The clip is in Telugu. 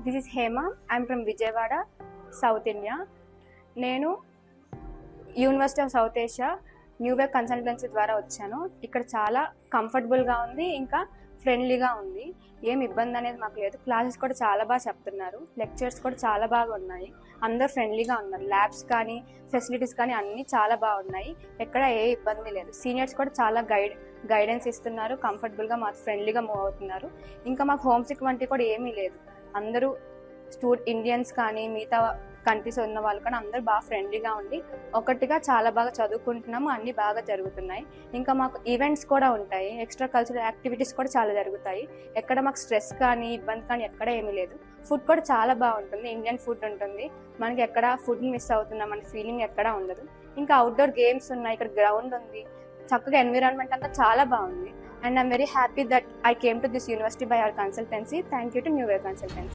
This is Hema. I'm from Vijayawada, south India. నేను university of south Asia new wave consultancy ద్వారా వచ్చాను. ఇక్కడ చాలా కంఫర్టబుల్గా ఉంది, ఇంకా ఫ్రెండ్లీగా ఉంది. ఏం ఇబ్బంది అనేది మాకు లేదు. క్లాసెస్ కూడా చాలా బాగా చెప్తున్నారు. లెక్చర్స్ కూడా చాలా బాగా ఉన్నాయి. అందరూ ఫ్రెండ్లీగా ఉన్నారు. ల్యాబ్స్ కానీ ఫెసిలిటీస్ కానీ అన్నీ చాలా బాగున్నాయి. ఎక్కడ ఏ ఇబ్బంది లేదు. సీనియర్స్ కూడా చాలా గైడెన్స్ ఇస్తున్నారు. కంఫర్టబుల్గా మాకు ఫ్రెండ్లీగా మూవ్ అవుతున్నారు. ఇంకా మాకు హోమ్ సిక్ వంటి కూడా ఏమీ లేదు. అందరూ ఇండియన్స్ కానీ మిగతా కంట్రీస్ ఉన్న వాళ్ళు కానీ అందరూ బాగా ఫ్రెండ్లీగా ఉండి ఒకటిగా చాలా బాగా చదువుకుంటున్నాము. అన్నీ బాగా జరుగుతున్నాయి. ఇంకా మాకు ఈవెంట్స్ కూడా ఉంటాయి. ఎక్స్ట్రా కల్చరల్ యాక్టివిటీస్ కూడా చాలా జరుగుతాయి. ఎక్కడ మాకు స్ట్రెస్ కానీ ఇబ్బంది కానీ ఎక్కడ ఏమీ లేదు. ఫుడ్ కూడా చాలా బాగుంటుంది. ఇండియన్ ఫుడ్ ఉంటుంది. మనకి ఎక్కడ ఫుడ్ మిస్ అవుతున్నాం అనే ఫీలింగ్ ఎక్కడ ఉండదు. ఇంకా అవుట్డోర్ గేమ్స్ ఉన్నాయి. ఇక్కడ గ్రౌండ్ ఉంది. చక్కగా ఎన్విరాన్మెంట్ అంతా చాలా బాగుంది. And I'm very happy that I came to this university by our consultancy. Thank you to new wave consultancy.